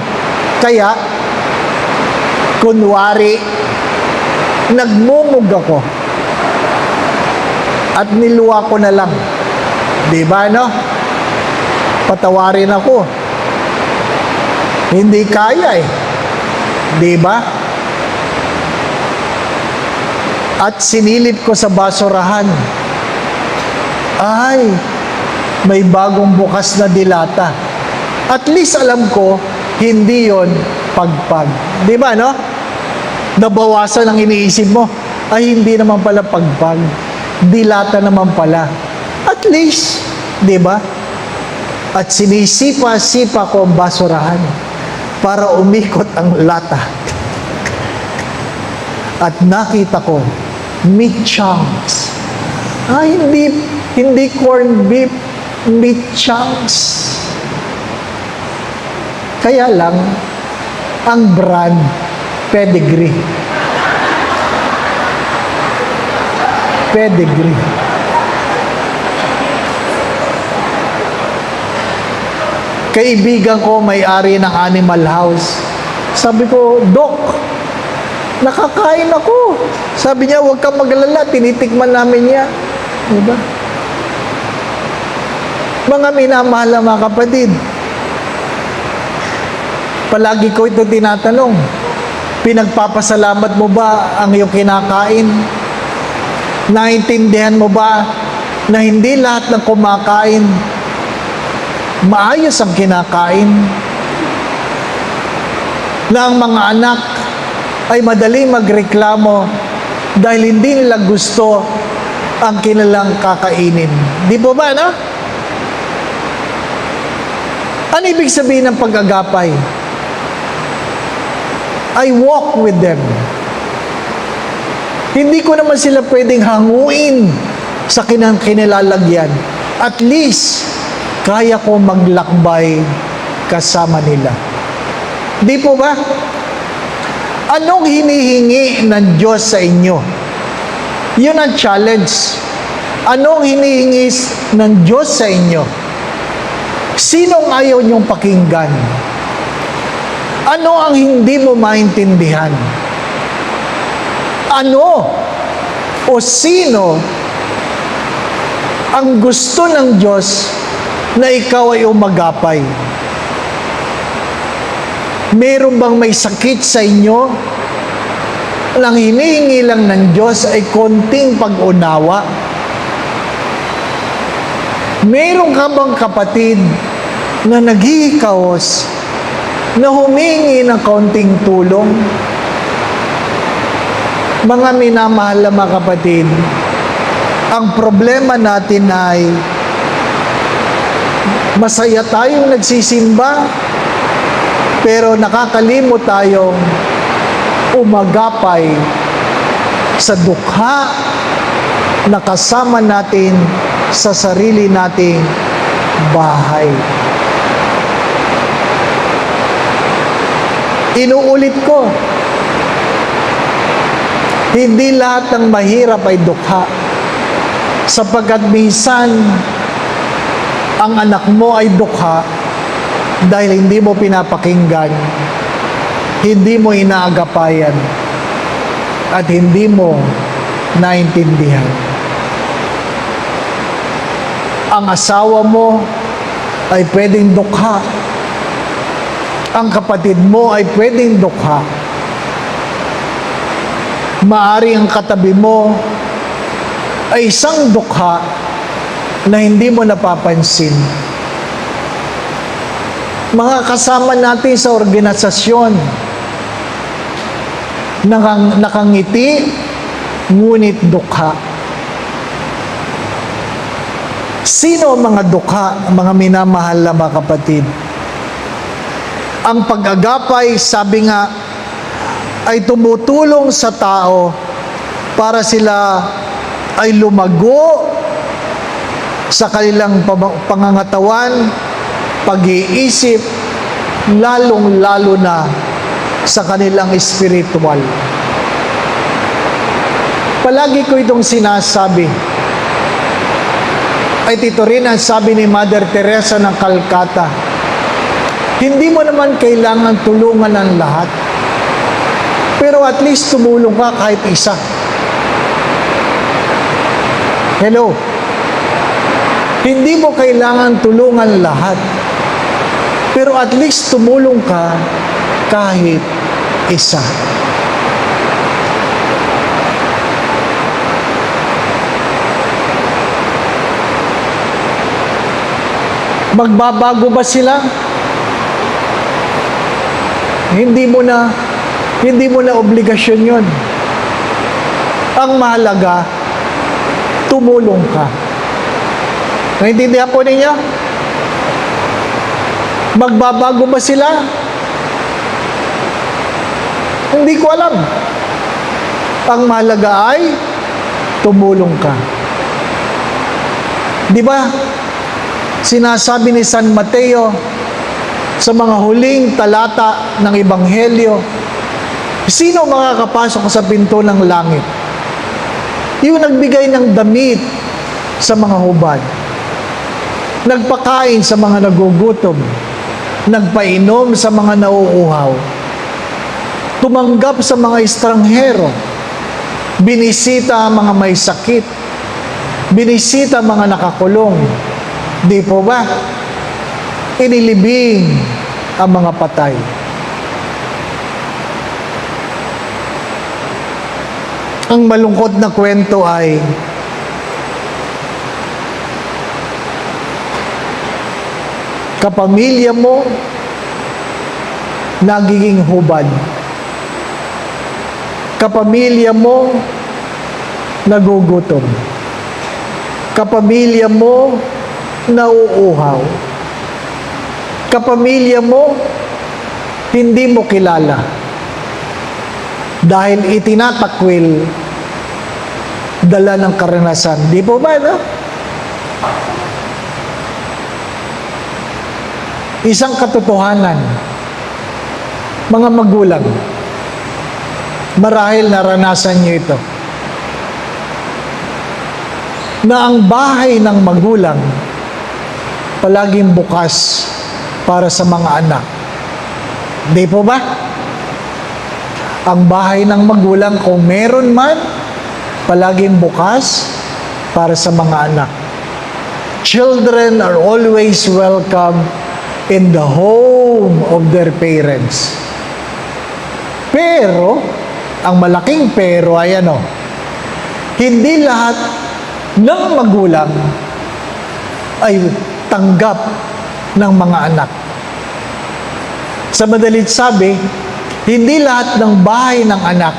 Kaya, kunwari, nagmumug ako. At niluwa ko na lang. Di ba, no? Patawarin ako. Hindi kaya eh. Di ba? At sinilip ko sa basurahan. Ay, may bagong bukas na dilata. At least alam ko, hindi yon pagpag. Di ba, no? Nabawasan ang iniisip mo. Ay, hindi naman pala pagpag. Dilata naman pala. At least, di ba? At sinisipa-sipa ko ang basurahan para umikot ang lata. At nakita ko, meat chunks. Ay, hindi corned beef, meat chunks. Kaya lang, ang brand, pedigree. Pedigree. Kaibigan ko may-ari ng animal house. Sabi ko, Dok, nakakain ako. Sabi niya, huwag kang maglala, tinitikman namin yan. Diba? Mga minamahal na mga kapatid, palagi ko ito tinatanong, pinagpapasalamat mo ba ang iyong kinakain? Naintindihan mo ba na hindi lahat ng kumakain maayos ang kinakain? Na ang mga anak ay madaling magreklamo dahil hindi nila gusto ang kanilang kakainin. Di po ba, no? Ano ibig sabihin ng pag-agapay? I walk with them. Hindi ko naman sila pwedeng hanguin sa kinilalagyan. At least, kaya ko maglakbay kasama nila. Di po ba? Anong hinihingi ng Diyos sa inyo? Yun ang challenge. Anong hinihingi ng Diyos sa inyo? Sinong ayaw niyong pakinggan? Ano ang hindi mo maintindihan? Ano o sino ang gusto ng Diyos na ikaw ay umagapay? Meron bang may sakit sa inyo? Ang hinihingi lang ng Diyos ay konting pag-unawa. Meron ka bang kapatid na naghihikaos, na humingi ng konting tulong? Mga minamahal na mga kapatid, ang problema natin ay masaya tayong nagsisimba, pero nakakalimot tayong umagapay sa dukha na kasama natin sa sarili nating bahay. Inuulit ko, hindi lahat ng mahirap ay dukha. Sapagkat minsan, ang anak mo ay dukha dahil hindi mo pinapakinggan, hindi mo inaagapayan, at hindi mo naintindihan. Ang asawa mo ay pwedeng dukha. Ang kapatid mo ay pwedeng dukha. Maari ang katabi mo ay isang dukha na hindi mo napapansin. Mga kasama natin sa organisasyon, nakangiti, ngunit dukha. Sino ang mga dukha, mga minamahal na mga kapatid? Ang pag-agapay, sabi nga, ay tumutulong sa tao para sila ay lumago sa kanilang pangangatawan, pag-iisip, lalong-lalo na sa kanilang spiritual. Palagi ko itong sinasabi. Ay tito rin ang sabi ni Mother Teresa ng Calcutta, hindi mo naman kailangan tulungan ang lahat, pero at least tumulong ka kahit isa. Hello? Hindi mo kailangan tulungan lahat, pero at least tumulong ka kahit isa. Magbabago ba sila? Hindi mo na obligasyon yun. Ang mahalaga, tumulong ka. Naintindihan po ninyo? Magbabago ba sila? Hindi ko alam. Ang mahalaga ay tumulong ka. Di ba? Sinasabi ni San Mateo sa mga huling talata ng Ebanghelyo, sino makakapasok sa pinto ng langit? Yung nagbigay ng damit sa mga hubad, nagpakain sa mga nagugutom, nagpainom sa mga nauuhaw, tumanggap sa mga estranghero, binisita ang mga may sakit, binisita ang mga nakakulong. Di po ba? Inilibing ang mga patay. Ang malungkot na kwento ay kapamilya mo nagiging hubad. Kapamilya mo nagugutom. Kapamilya mo nauuhaw. Kapamilya mo, hindi mo kilala. Dahil itinatakwil, dala ng karanasan. Di po ba, no? Isang katotohanan, mga magulang, marahil naranasan niyo ito, na ang bahay ng magulang palaging bukas para sa mga anak. Di po ba? Ang bahay ng magulang, kung meron man, palaging bukas para sa mga anak. Children are always welcome in the home of their parents. Pero, ang malaking pero ay ano, hindi lahat ng magulang ay tanggap ng mga anak. Sa madalit sabi, hindi lahat ng bahay ng anak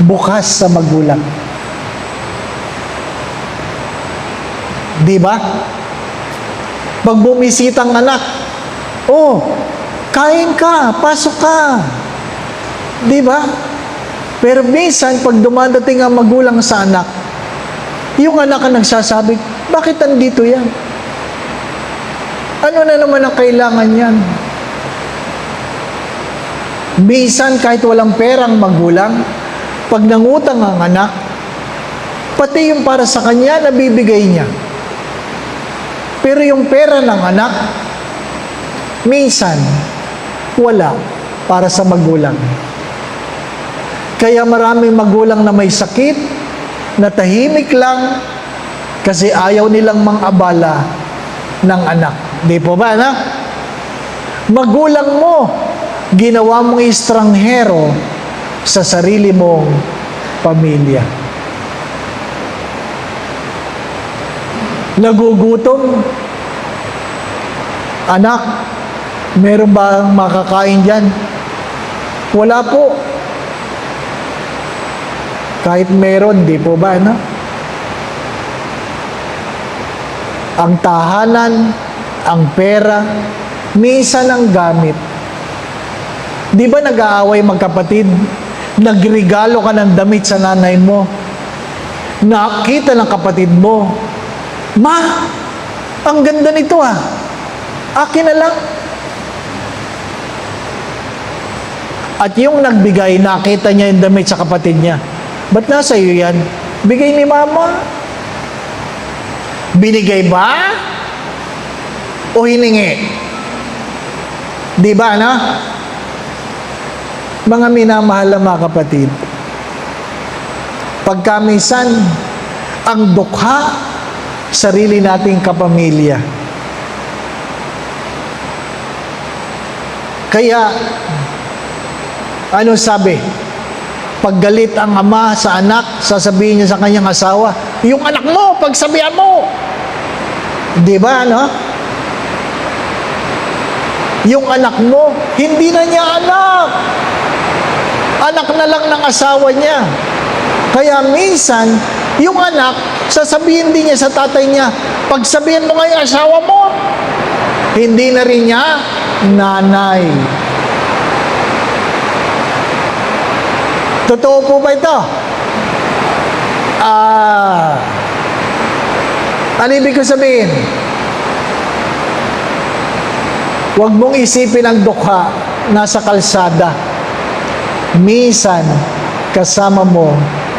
bukas sa magulang. Di ba? Pag bumisita ang anak, oh, kain ka, pasok ka. Di ba? Pero minsan, pag dumadating ang magulang sa anak, yung anak ang nagsasabi, bakit andito yan? Ano na naman ang kailangan yan? Minsan, kahit walang perang magulang, pag nangutang ang anak, Pati yung para sa kanya, nabibigay niya. Pero yung pera ng anak, minsan, wala para sa magulang. Kaya maraming magulang na may sakit, na tahimik lang, kasi ayaw nilang mang-abala ng anak. Di po ba, anak? Magulang mo, ginawa mong estranghero sa sarili mong pamilya. Nagugutom, anak, meron ba ang makakain dyan? Wala po. Kahit meron, di po ba, no? Ang tahanan, ang pera, minsan ang gamit. Di ba nag-aaway magkapatid? Nagregalo ka ng damit sa nanay mo. Nakita ng kapatid mo, "Ma, ang ganda nito ah. Akin na lang." At yung nagbigay, nakita niya yung damit sa kapatid niya. "Ba't nasa iyo yan?" "Bigay ni mama." Binigay ba? O hiningi? Di ba, na? Mga minamahal na mga kapatid, pagkamisan, ang dukha, sarili nating kapamilya. Kaya, ano sabi? Pag galit ang ama sa anak, sasabihin niya sa kanyang asawa, "Yung anak mo, pagsabihan mo." Di ba, no? Yung anak mo, hindi na niya anak. Anak na lang ng asawa niya. Kaya minsan, yung anak, sasabihin din niya sa tatay niya, "Pagsabihin mo nga yung asawa mo." Hindi na rin niya nanay. Totoo po ba ito? Ano ibig ko sabihin? Huwag mong isipin ang dukha nasa kalsada. Minsan, kasama mo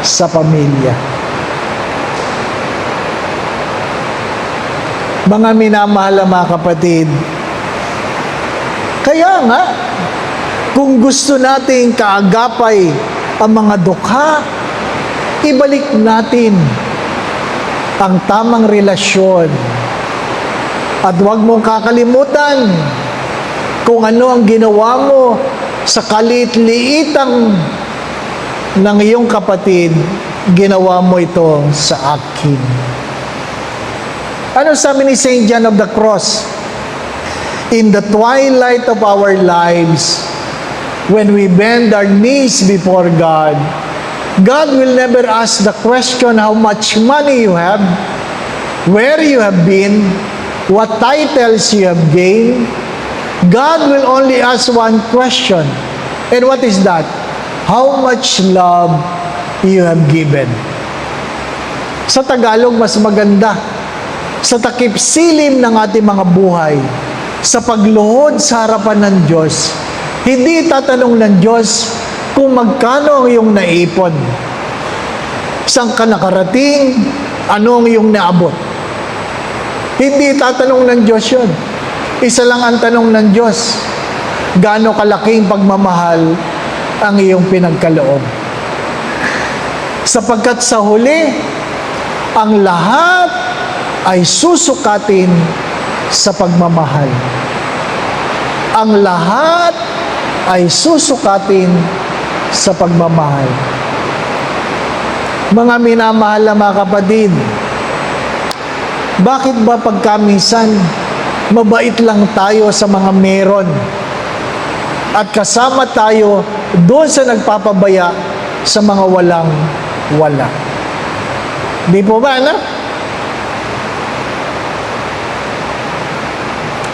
sa pamilya. Mga minamahal na mga kapatid, kaya nga, kung gusto nating kaagapay ang mga dukha, ibalik natin ang tamang relasyon. At huwag mong kakalimutan kung ano ang ginawa mo sa kaliit-liitang ng iyong kapatid, ginawa mo ito sa akin. Ano sabi ni St. John of the Cross? In the twilight of our lives, when we bend our knees before God, God will never ask the question how much money you have, where you have been, what titles you have gained. God will only ask one question. And what is that? How much love you have given. Sa Tagalog, mas maganda. Sa takip silim ng ating mga buhay, sa pagluhod sa harapan ng Diyos, hindi tatanong ng Diyos kung magkano ang iyong naipon. Saan ka nakarating? Ano ang iyong naabot? Hindi tatanong ng Diyos yun. Isa lang ang tanong ng Diyos, gaano kalaking pagmamahal ang iyong pinagkaloob. Sapagkat sa huli, ang lahat ay susukatin sa pagmamahal. Ang lahat ay susukatin sa pagmamahal. Mga minamahal na mga kapatid, bakit ba pagkamisan mabait lang tayo sa mga meron at kasama tayo doon sa nagpapabaya sa mga walang-wala? Di po ba, anak?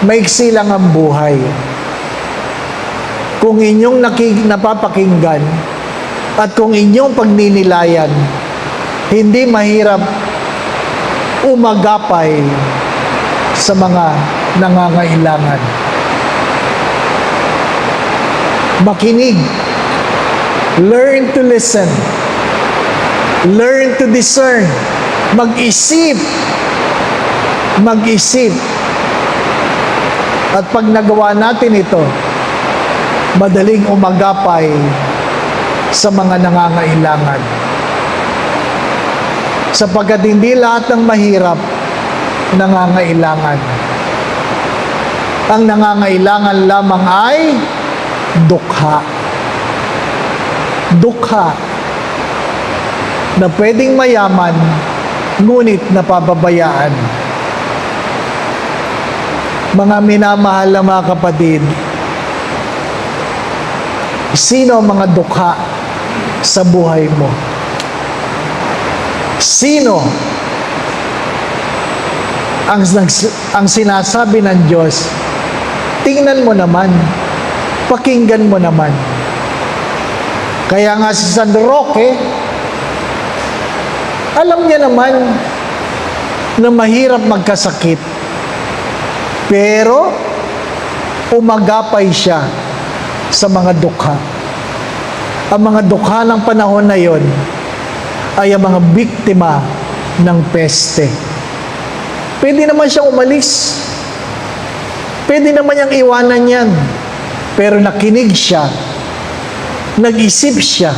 Maiksi lang ang buhay. Kung inyong napapakinggan at kung inyong pagninilayan, hindi mahirap umagapay sa mga nangangailangan. Makinig. Learn to listen. Learn to discern. Mag-isip. Mag-isip. At pag nagawa natin ito, madaling umagapay sa mga nangangailangan. Sapagkat hindi lahat ng mahirap nangangailangan. Ang nangangailangan lamang ay dukha. Dukha na pwedeng mayaman, ngunit napapabayaan. Mga minamahal na mga kapatid, sino ang mga dukha sa buhay mo? Sino ang sinasabi ng Diyos, tingnan mo naman, pakinggan mo naman. Kaya nga si San Roque, alam niya naman na mahirap magkasakit. Pero, umagapay siya sa mga dukha. Ang mga dukha ng panahon na yon ay ang mga biktima ng peste. Pwede naman siyang umalis. Pwede naman niyang iwanan yan. Pero nakinig siya. Nag-isip siya.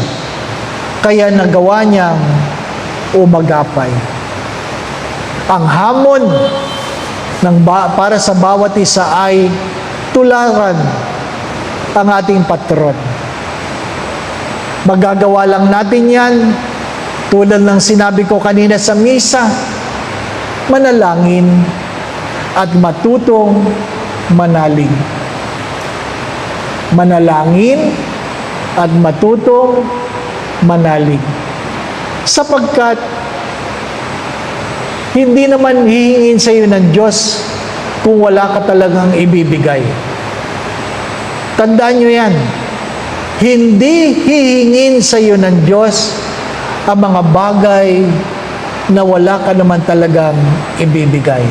Kaya nagawa niyang umagapay. Ang hamon para sa bawat isa ay tularan ang ating patron. Magagawa lang natin yan tulad ng sinabi ko kanina sa misa, manalangin at matutong manalig. Manalangin at matutong manalig. Sapagkat hindi naman hihingin sa iyo ng Diyos kung wala ka talagang ibibigay. Tandaan nyo yan. Hindi hihingin sa iyo ng Diyos ang mga bagay na wala ka naman talagang ibibigay.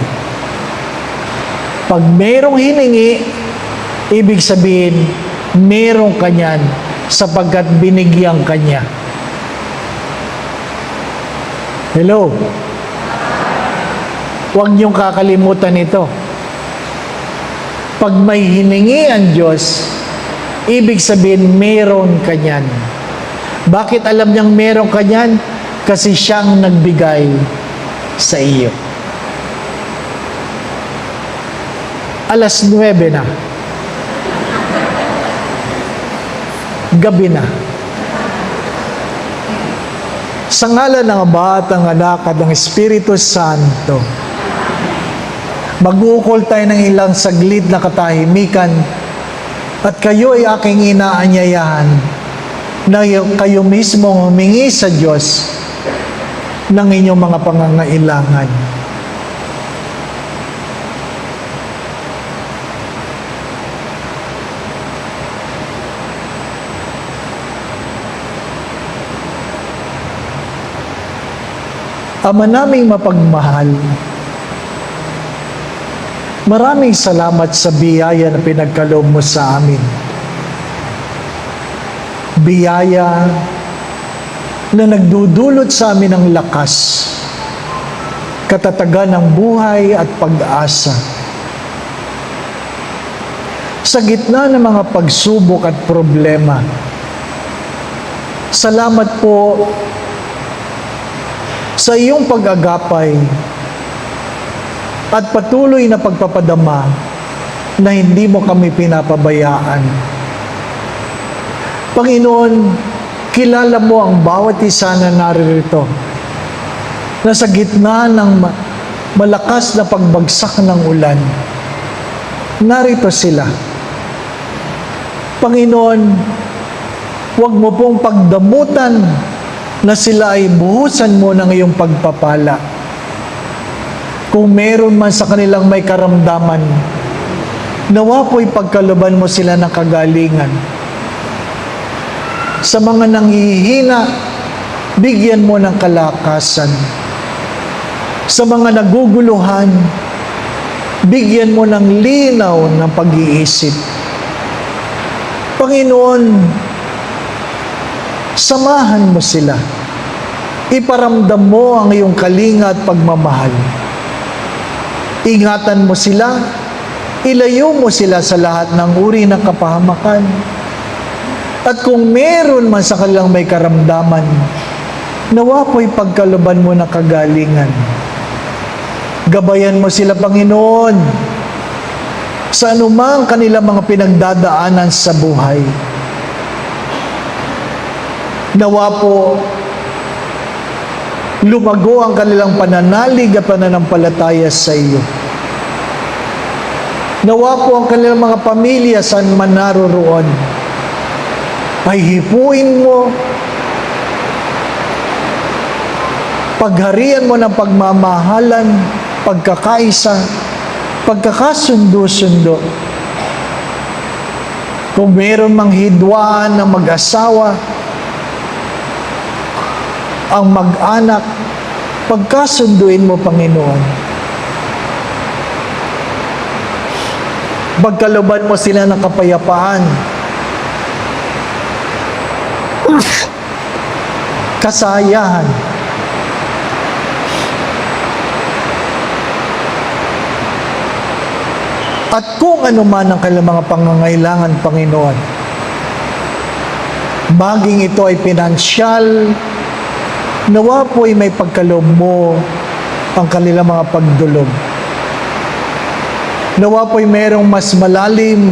Pag merong hiningi, ibig sabihin, merong kanyan sapagkat binigyan kanya. Hello? Huwag niyong kakalimutan ito. Pag may hiningi ang Diyos, ibig sabihin, meron kanyan. Bakit alam niyang meron kanyan? Kasi siyang nagbigay sa iyo. 9:00 na. Gabi na. Sa ngalan ng Ama at ng Anak at ng Espiritu Santo, mag-uukol tayo ng ilang saglit na katahimikan at kayo ay aking inaanyayahan na kayo mismo humingi sa Diyos ng inyong mga pangangailangan. Ama naming mapagmahal, maraming salamat sa biyaya na pinagkaloob mo sa amin. Biyaya na nagdudulot sa amin ng lakas, katatagan ng buhay at pag-asa. Sa gitna ng mga pagsubok at problema, salamat po sa iyong pag-agapay at patuloy na pagpapadama na hindi mo kami pinapabayaan. Panginoon, kilala mo ang bawat isa na naririto na sa gitna ng malakas na pagbagsak ng ulan, narito sila. Panginoon, huwag mo pong pagdamutan na sila ay buhusan mo ng iyong pagpapala. Kung meron man sa kanilang may karamdaman, nawa po'y pagkaluban mo sila ng kagalingan. Sa mga nanghihina, bigyan mo ng kalakasan. Sa mga naguguluhan, bigyan mo ng linaw ng pag-iisip. Panginoon, samahan mo sila. Iparamdam mo ang iyong kalinga at pagmamahal. Ingatan mo sila, ilayo mo sila sa lahat ng uri ng kapahamakan. At kung meron man sa kanilang may karamdaman, nawa po'y pagkaluban mo ng kagalingan. Gabayan mo sila, Panginoon, sa anumang kanilang mga pinagdadaanan sa buhay. Nawa po, lumago ang kanilang pananalig at pananampalataya sa iyo. Nawa po ang kanilang mga pamilya saan man naroroon. Paghipuin mo, pagharian mo ng pagmamahalan, pagkakaisa, pagkakasundo-sundo. Kung meron mang hidwaan ng mag-asawa, ang mag-anak, pagkasunduin mo, Panginoon. Pagkaluban mo sila ng kapayapaan, kasayahan, at kung ano man ang kanilang mga pangangailangan, Panginoon, maging ito ay pinansyal, nawa po'y may pagkaloob mo ang kanilang mga pagdulog. Nawa po'y merong mas malalim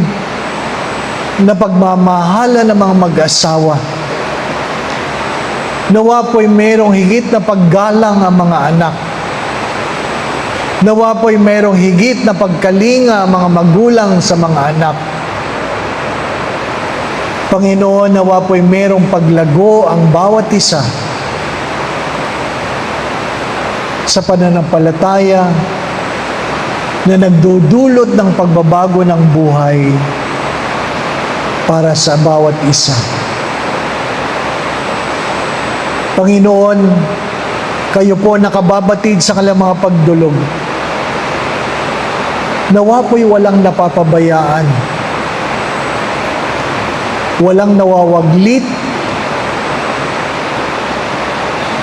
na pagmamahala ng mga mag-asawa. Nawa po'y merong higit na paggalang ang mga anak. Nawa po'y merong higit na pagkalinga ang mga magulang sa mga anak. Panginoon, nawa po'y merong paglago ang bawat isa sa pananampalataya na nagdudulot ng pagbabago ng buhay para sa bawat isa. Panginoon, kayo po nakababatid sa kanilang mga pagdulog. Nawa po'y walang napapabayaan, walang nawawaglit,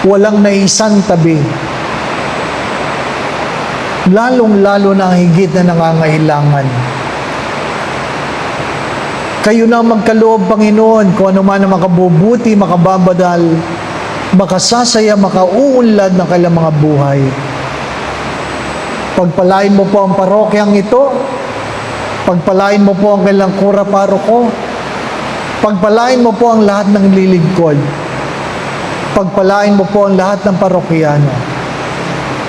walang naisang tabi, lalong-lalo na ang higit na nangangailangan. Kayo na magkaloob, Panginoon, kung ano man ang makabubuti, makababadal, makasasaya, makauunlad ng kailang mga buhay. Pagpalain mo po ang parokyang ito, pagpalain mo po ang kailang kura paroko, pagpalain mo po ang lahat ng lilingkod, pagpalain mo po ang lahat ng parokyano.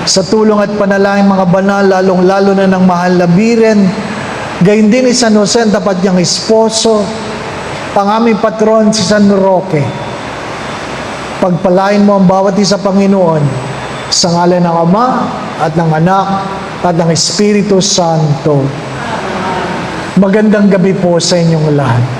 Sa tulong at panalangin mga banal, lalong-lalo na ng mahal na Biren, gayon din ni San Jose, ang tapat niyang esposo, ang aming patron si San Roque. Pagpalain mo ang bawat isa, Panginoon, sa ngalan ng Ama at ng Anak at ng Espiritu Santo. Magandang gabi po sa inyong lahat.